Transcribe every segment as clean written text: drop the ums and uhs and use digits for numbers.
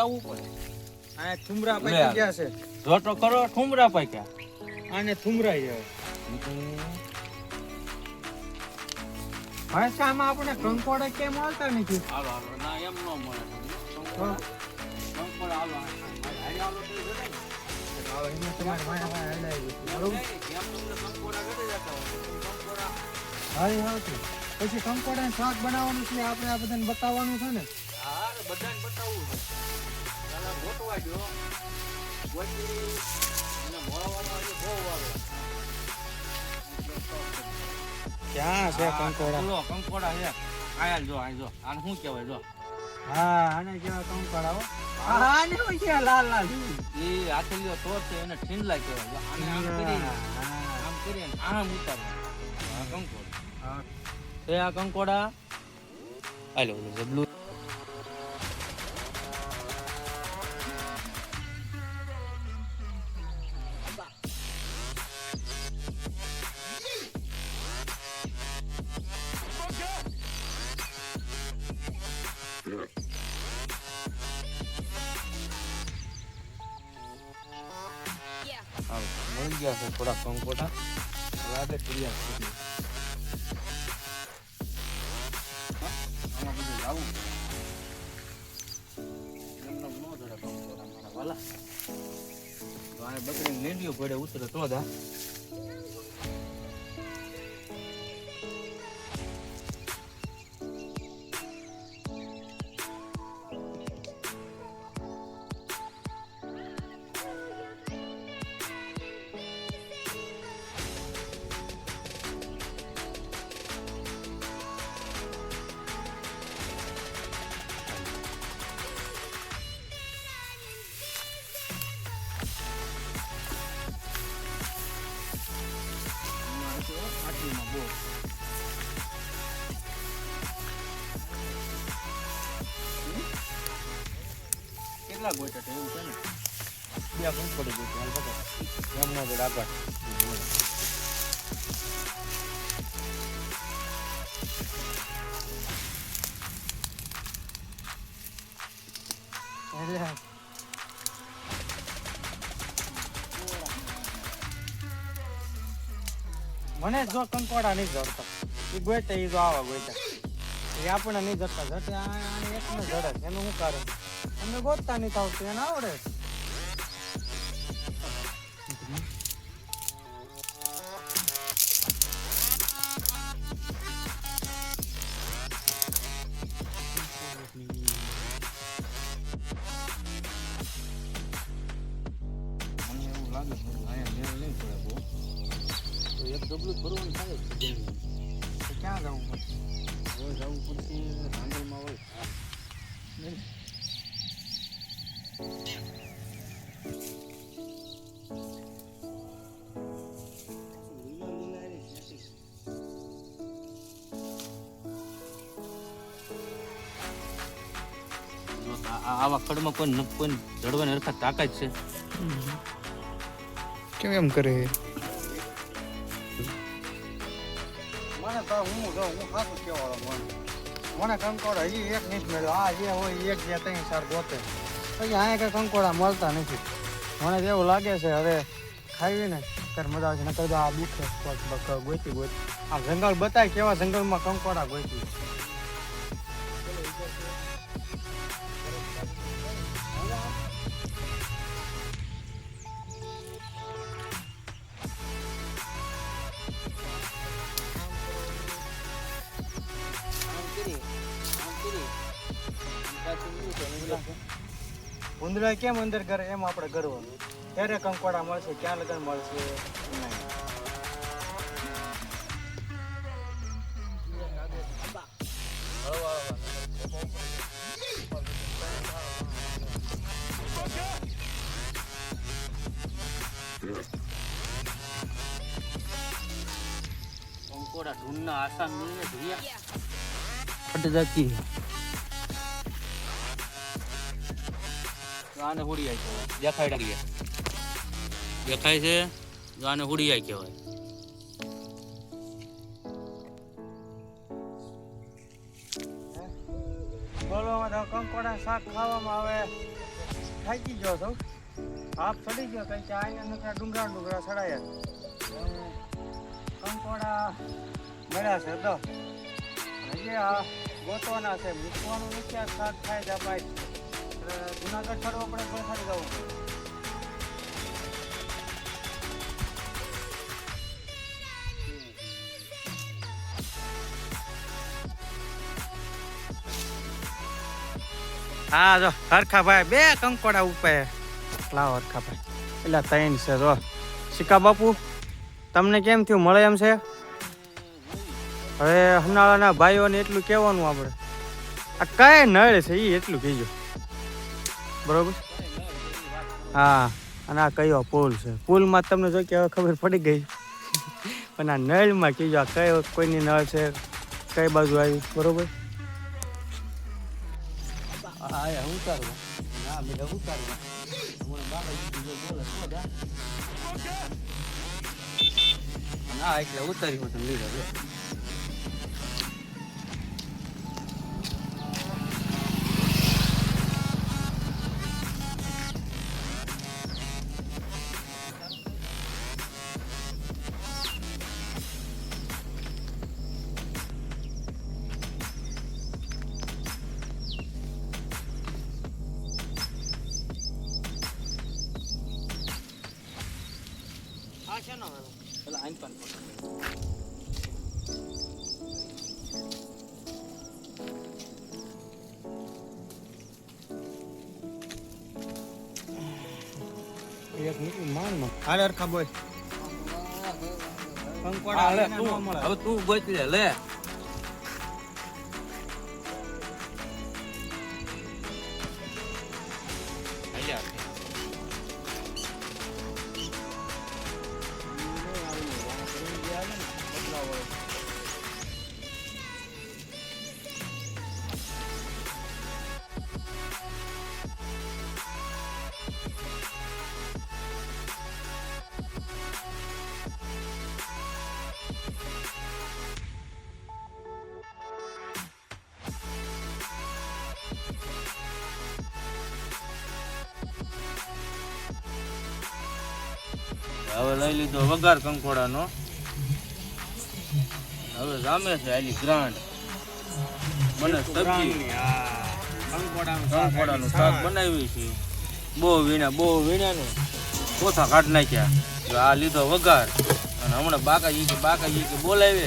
આવવું પડે. આ થુમરા પાકી ગયા છે. જો તો ખરો ઠુમરા પાક્યા. આને થુમરાઈ જાય. ભાઈ આમાં આપણે કંકોડા કેમ મળતા નથી? હાલો હાલો ના એમ ન મળે કંકોડા હાલો હાલો તો જડાય ને. હવે એને તમારે વાયા વાયા હલાવી દીધું. બરોબર? જેમ તમને કંકોડા ગળી જતા હોય કંકોડા હારી હાથી. પછી કંકોડા શાક બનાવવાનું છે આપણે આ બધાને બતાવવાનું છે ને. હા બધાને બતાવવું છે. ચાલો ગોતવા જો ગોતી અને મોળવામાં આજે બહુ આવે. ક્યાં છે કંકોડા? લો કંકોડા છે આયા જો આ જો આને શું કહેવાય જો હા આને કેવા કંકોડા હો. આને શું છે લાલ લાલ? એ આથેલીઓ તો છે એને ઠીંડલા કહેવાય જો આને આમ કરીને આમ ઉતારવા આ કંકોડા હા એ આ કંકોડા હાલો જબલું મળી ગયા છે થોડા કંકોડા રાતે તૈયાર થઈ આમાં બધું લાવવું એમને ન ધરે કંકોડા મારા વાલા તો આ બકરીને લેંડીઓ પડે ઉતરે તો દા આટલીમાં બહુ કેટલા ગોટા છે એવું છે ને બે કંકોડી ગોટી હાલ પકડ એમ ન ગોળ આગળ એટલે મને જો કંકોડા નહીં જડતા એ ગોઈતા એ જો આવા ગોઈતા એ આપણને નહીં જડતા જડે આને એકને જડે એનું શું કારણ અમને ગોતતા નહીં આવતું એને આવડે મને એવું લાગે છે અહીંયા મેળ નહીં પડે બહુ તો એક ડબલું ભરવાનું થાય છે તો ક્યાં જવું પડશે હવે જવું પડશે ધાંગલમાં હોય આવા ખડમાં કોઈ જડવાની હરખા તાકાત છે કેમ એમ કરે? મને તો હું સાચું કહેવાળો મને કંકોડા હજી એક નહીં મળ્યો આ જે હોય એક જે ત્રણ ચાર ગોતે પછી અહીંયા કંઈ કંકોડા મળતા નથી મને તો એવું લાગે છે હવે ખાવી ને ત્યારે મજા આવે છે નકર તો આ દુખે ગોતી આ જંગલ બતાય કેવા જંગલમાં કંકોડા ગોતી ઉંદરા કેમ અંદર કરે એમ આપણે કરવાનું ત્યારે કંકોડા મળશે ક્યાં લગન મળશે નહીં કંકોડા ઢૂંઢના આસામ મિલને ભૈયા ફટ જાતી આને હુડિયા કહેવાય દેખાય છે જો આને હુડિયા કહેવાય બોલવામાં તો કંકોડા શાક ખાવામાં આવે થાકી ગયો છો હાફ ચડી ગયો કઈ કે આઈને નકરા ડુંગરા ચડાયા કંકોડા મળ્યા છે તો હજી આ ગોતવાના છે મૂકવાનું નથી આ શાક થાય જ અપાય જુનાગઢ ચડવો પડે તો ખરી જવું હા જો હરખા ભાઈ બે કંકોડા ઉપર લાવો હરખા ભાઈ એટલે ત્રણ છે જો સિક્કા બાપુ તમને કેમ થયું મળે એમ છે હવે હમણાંના ભાઈઓને એટલું કહેવાનું આપણે આ કઈ નળ છે એ એટલું કહેજો બરોબર હા અને આ કયો પુલ છે પુલમાં તમને જો કે હવે ખબર પડી ગઈ પણ આ નળમાં કહેજો આ કયો કોઈની નળ છે કઈ બાજુ આવી બરોબર હા ઉતારવા ના મેં ઉતારવા ના એટલે ઉતારી હું તમે લીધો હવે તું ગોત લે હવે લઈ લીધો વઘાર કંકોડાનો હવે જામે છે આલી ગ્રાન્ડ મને સબ્જી કંકોડાનું શાક બનાવી છે બહુ વીણાનું કોથા કાઢ નાખ્યા આ લીધો વઘાર અને હમણાં બાકાજી કે બોલાવે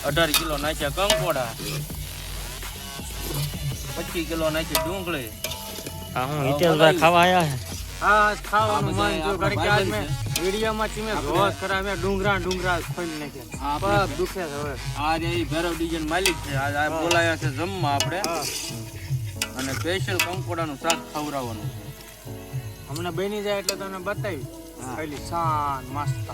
18 કિલો નાખ્યા કંકોડા 25 કિલો નાખી ડુંગળી ખાવા આયા હા ખાવાનું મન જો ઘડી કે આજ મે વિડિયોમાં તમે રોજ કરા મે ડુંગરા ખોલી નાખ્યા પગ દુખે છે હવે આ રે ભૈરવ ડિઝાઇન માલિક છે આજ આ બોલાયા છે જમવા આપણે અને સ્પેશિયલ કંકોડાનું શાક ખવડાવવાનું છે હમણાં બની જાય એટલે તમને બતાવી પહેલી શાન મસ્ત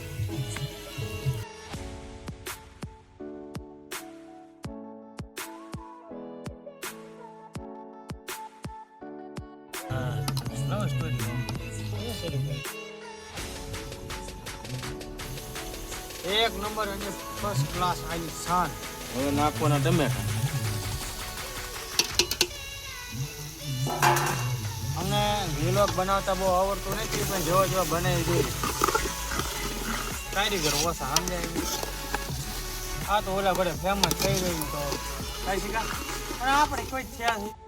એક નંબર અને ફર્સ્ટ ક્લાસ આની શાન હવે નાખવાના ટમેટા અમને વ્લોગ બનાવતા બહુ આવડતું નથી પણ જો બનાવી દે કારીગર ઓછા સમજાય આ તો ઓલા ઘરે ફેમસ થઈ ગયું તો કઈ શીખા અને આપણે કોઈ થયા નથી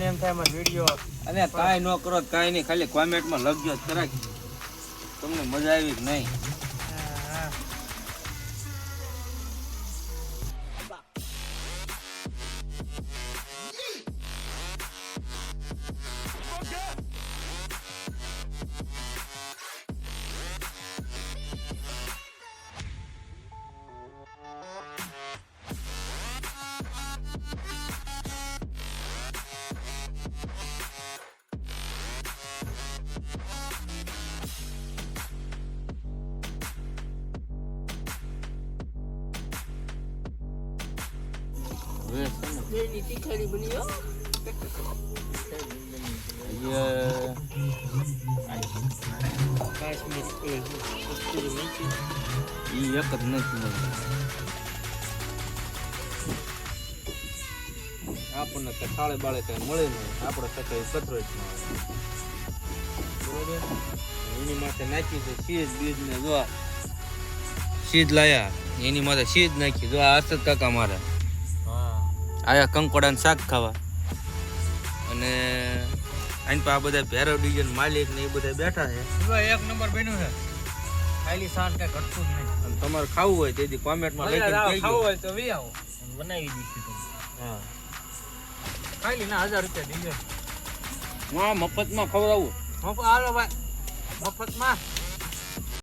એમ થાય અમારો વિડીયો અને કાંઈ ન કરો કાંઈ નહીં ખાલી કોમેન્ટમાં લખજો ખરા તમને મજા આવી કે નહીં મજૂરી મૂકી ઈ એક જ નથી મળતી. આપણને તો થાળે બાળે કઈ મળે નહીં, આપણે સકાઈ કચરો જ ના આવે. બરોબર, એની માથે નાખી તો સીજ બીજ ને જો સીજ લાયા, એની માથે સીજ નાખી. જો આ હર્ષદ કાકા મારા આયા કંકોડાનું શાક ખાવા, અને આની પાસે આ બધા ભેરવ ડિવિઝન માલિક ને એ બધા બેઠા છે. એક નંબર બન્યું છે, ખાલી શાક કઈ ઘટતું જ નહીં. અને તમારે ખાવું હોય તેથી કોમેન્ટમાં લખીને કહેજો. ખાવું હોય તો વી આવો, બનાવી દઈશું તમને. હા, ખાલી ના 1000 રૂપિયા દીજો. હું આ મફતમાં ખવડાવું. હાલો ભાઈ, મફતમાં